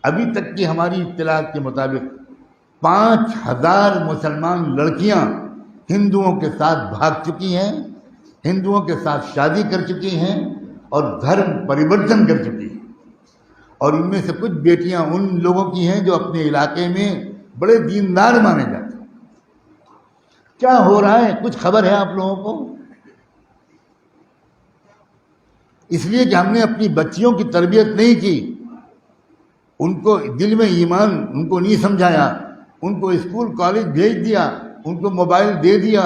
ابھی تک کی ہماری اطلاعات کے مطابق 5,000 مسلمان لڑکیاں ہندوؤں کے ساتھ بھاگ چکی ہیں، ہندوؤں کے ساتھ شادی کر چکی ہیں اور دھرم پریورتن کر چکی ہیں، اور ان میں سے کچھ بیٹیاں ان لوگوں کی ہیں جو اپنے علاقے میں بڑے دیندار مانے جاتے ہیں۔ کیا ہو رہا ہے کچھ خبر ہے آپ لوگوں کو؟ اس لیے کہ ہم نے اپنی بچیوں کی تربیت نہیں کی، ان کو دل میں ایمان ان کو نہیں سمجھایا، ان کو اسکول کالج بھیج دیا، ان کو موبائل دے دیا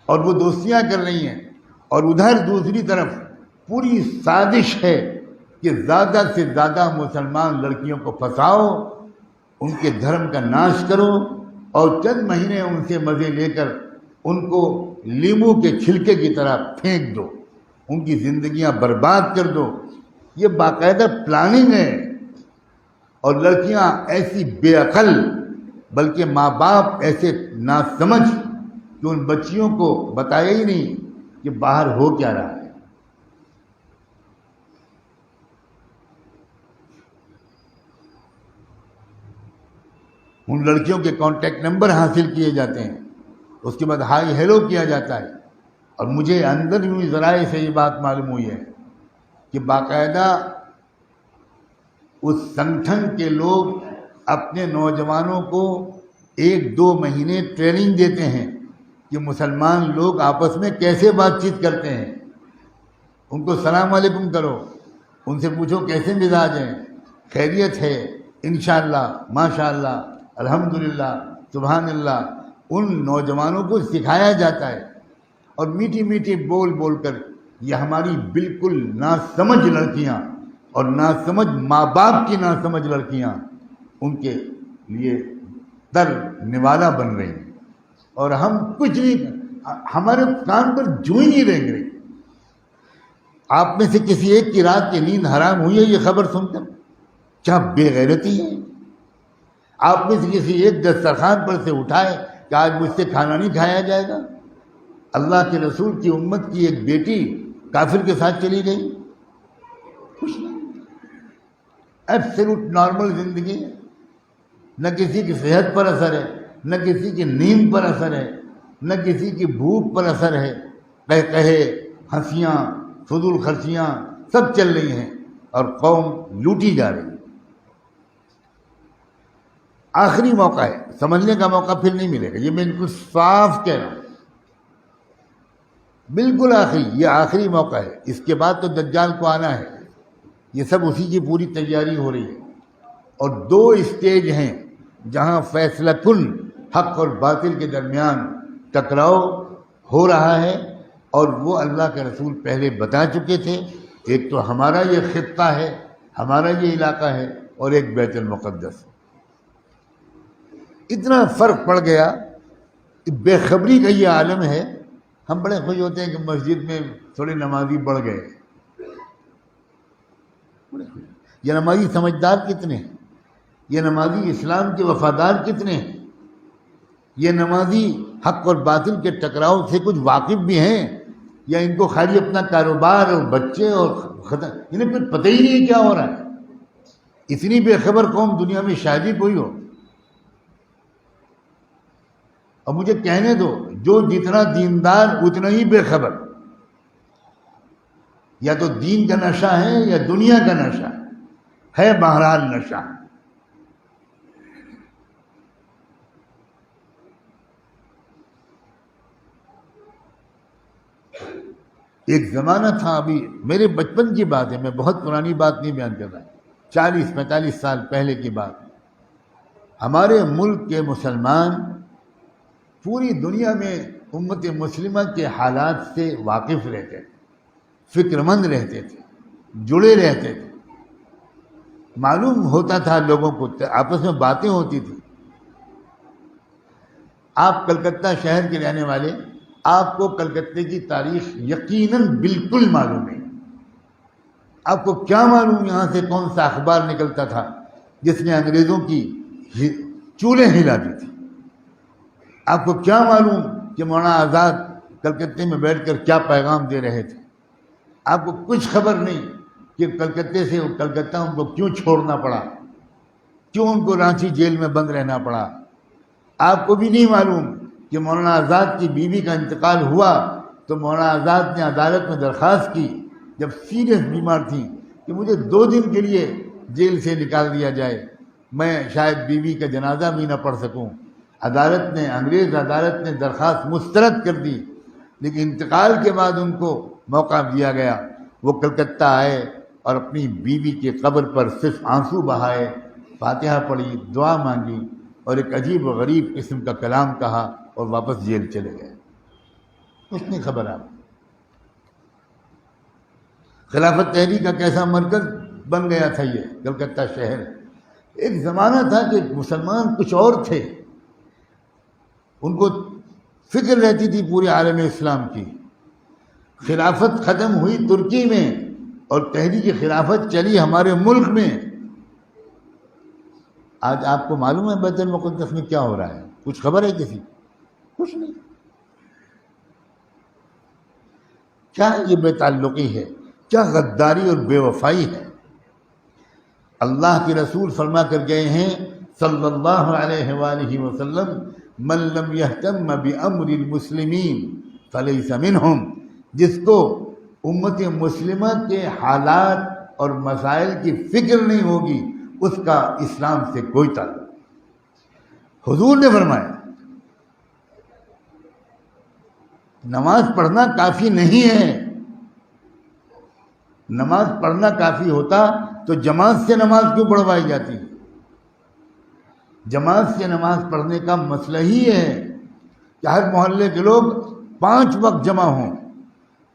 اور وہ دوستیاں کر رہی ہیں، اور ادھر دوسری طرف پوری سازش ہے کہ زیادہ سے زیادہ مسلمان لڑکیوں کو پھنساؤ، ان کے دھرم کا ناش کرو اور چند مہینے ان سے مزے لے کر ان کو لیمو کے چھلکے کی طرح پھینک دو، ان کی زندگیاں برباد کر دو۔ یہ باقاعدہ پلاننگ ہے، اور لڑکیاں ایسی بے عقل، بلکہ ماں باپ ایسے ناسمجھ کہ ان بچیوں کو بتایا ہی نہیں کہ باہر ہو کیا رہا ہے۔ ان لڑکیوں کے کانٹیکٹ نمبر حاصل کیے جاتے ہیں، اس کے بعد ہائی ہیلو کیا جاتا ہے، اور مجھے اندر یوں ذرائع سے یہ بات معلوم ہوئی ہے کہ باقاعدہ اس سنگٹھن کے لوگ اپنے نوجوانوں کو 1-2 مہینے ٹریننگ دیتے ہیں کہ مسلمان لوگ آپس میں کیسے بات چیت کرتے ہیں۔ ان کو سلام علیکم کرو، ان سے پوچھو کیسے مزاج ہیں، خیریت ہے، انشاءاللہ، ماشاءاللہ، الحمدللہ، سبحان اللہ۔ ان نوجوانوں کو سکھایا جاتا ہے، اور میٹھی میٹھی بول بول کر یہ ہماری بالکل ناسمجھ لڑکیاں اور ناسمجھ ماں باپ کی ناسمجھ لڑکیاں ان کے لیے در نوالا بن رہی ہیں، اور ہم کچھ نہیں، ہمارے کان پر جو ہی نہیں رہ گئی۔ آپ میں سے کسی ایک کی رات کی نیند حرام ہوئی ہے یہ خبر سن کر؟ کیا بے غیرتی ہے! آپ میں سے کسی ایک دسترخوان پر سے اٹھائے کہ آج مجھ سے کھانا نہیں کھایا جائے گا؟ اللہ کے رسول کی امت کی ایک بیٹی کافر کے ساتھ چلی گئی، کچھ نہیں، ایبسلوٹ نارمل زندگی ہے، نہ کسی کی صحت پر اثر ہے، نہ کسی کی نیند پر اثر ہے، نہ کسی کی بھوک پر اثر ہے، قہقہے، ہنسیاں، فضول خرچیاں سب چل رہی ہیں، اور قوم لوٹی جا رہی ہے۔ آخری موقع ہے، سمجھنے کا موقع پھر نہیں ملے گا، یہ میں بالکل صاف کہہ رہا ہوں، بالکل آخری، یہ آخری موقع ہے، اس کے بعد تو دجال کو آنا ہے۔ یہ سب اسی کی پوری تیاری ہو رہی ہے، اور 2 اسٹیج ہیں جہاں فیصلہ کن حق اور باطل کے درمیان ٹکراؤ ہو رہا ہے، اور وہ اللہ کے رسول پہلے بتا چکے تھے۔ ایک تو ہمارا یہ خطہ ہے، ہمارا یہ علاقہ ہے، اور ایک بیت المقدس۔ اتنا فرق پڑ گیا، بے خبری کا یہ عالم ہے۔ ہم بڑے خوش ہوتے ہیں کہ مسجد میں تھوڑے نمازی بڑھ گئے، یہ نمازی سمجھدار کتنے ہیں، یہ نمازی اسلام کے وفادار کتنے ہیں، یہ نمازی حق اور باطل کے ٹکراؤ سے کچھ واقف بھی ہیں، یا ان کو خالی اپنا کاروبار اور بچے اور انہیں پھر پتہ ہی نہیں کیا ہو رہا ہے۔ اتنی بے خبر قوم دنیا میں شاید ہی کوئی ہو۔ اور مجھے کہنے دو، جو جتنا دیندار اتنا ہی بے خبر، یا تو دین کا نشہ ہے یا دنیا کا نشہ ہے، بہرحال نشہ۔ ایک زمانہ تھا، ابھی میرے بچپن کی بات ہے، میں بہت پرانی بات نہیں بیان کر رہا، 40-45 سال پہلے کی بات۔ ہمارے ملک کے مسلمان پوری دنیا میں امت مسلمہ کے حالات سے واقف رہتے تھے، فکر مند رہتے تھے، جڑے رہتے تھے، معلوم ہوتا تھا لوگوں کو، آپس میں باتیں ہوتی تھی۔ آپ کلکتہ شہر کے رہنے والے، آپ کو کلکتے کی تاریخ یقیناً بالکل معلوم ہے۔ آپ کو کیا معلوم یہاں سے کون سا اخبار نکلتا تھا جس نے انگریزوں کی چولیں ہلا دی تھی؟ آپ کو کیا معلوم کہ مولانا آزاد کلکتے میں بیٹھ کر کیا پیغام دے رہے تھے؟ آپ کو کچھ خبر نہیں کہ کلکتہ ان کو کیوں چھوڑنا پڑا، کیوں ان کو رانچی جیل میں بند رہنا پڑا۔ آپ کو بھی نہیں معلوم کہ مولانا آزاد کی بیوی کا انتقال ہوا تو مولانا آزاد نے عدالت میں درخواست کی جب سیریس بیمار تھیں کہ مجھے 2 دن کے لیے جیل سے نکال دیا جائے، میں شاید بیوی کا جنازہ بھی نہ پڑھ سکوں۔ انگریز عدالت نے درخواست مسترد کر دی، لیکن انتقال کے بعد ان کو موقع دیا گیا۔ وہ کلکتہ آئے اور اپنی بیوی کی قبر پر صرف آنسو بہائے، فاتحہ پڑھی، دعا مانگی اور ایک عجیب و غریب قسم کا کلام کہا اور واپس جیل چلے گئے۔ کچھ نہیں خبر آپ۔ خلافت تحریک کا کیسا مرکز بن گیا تھا یہ کلکتہ شہر۔ ایک زمانہ تھا کہ مسلمان کچھ اور تھے، ان کو فکر رہتی تھی پورے عالم اسلام کی۔ خلافت ختم ہوئی ترکی میں اور تحریک خلافت چلی ہمارے ملک میں۔ آج آپ کو معلوم ہے بیت المقدس میں کیا ہو رہا ہے؟ کچھ خبر ہے کسی؟ کچھ نہیں۔ کیا یہ بے تعلقی ہے؟ کیا غداری اور بے وفائی ہے؟ اللہ کے رسول فرما کر گئے ہیں صلی اللہ علیہ وآلہ وسلم، من لم یہتم بامر المسلمین فلیس منہم، جس کو امت مسلمہ کے حالات اور مسائل کی فکر نہیں ہوگی اس کا اسلام سے کوئی تعلق۔ حضور نے فرمایا نماز پڑھنا کافی نہیں ہے۔ نماز پڑھنا کافی ہوتا تو جماعت سے نماز کیوں پڑھوائی جاتی؟ جماعت سے نماز پڑھنے کا مسئلہ ہی ہے کہ ہر محلے کے لوگ 5 وقت جمع ہوں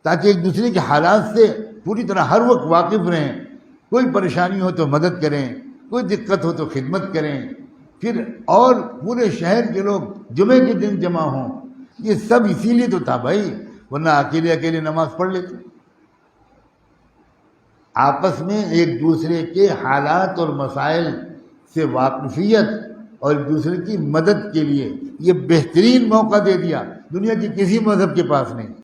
تاکہ ایک دوسرے کے حالات سے پوری طرح ہر وقت واقف رہیں، کوئی پریشانی ہو تو مدد کریں، کوئی دقت ہو تو خدمت کریں، پھر اور پورے شہر کے لوگ جمعے کے دن جمع ہوں۔ یہ سب اسی لیے تو تھا بھائی، ورنہ اکیلے نماز پڑھ لیتے۔ آپس میں ایک دوسرے کے حالات اور مسائل سے واقفیت اور ایک دوسرے کی مدد کے لیے یہ بہترین موقع دے دیا، دنیا کی کسی مذہب کے پاس نہیں۔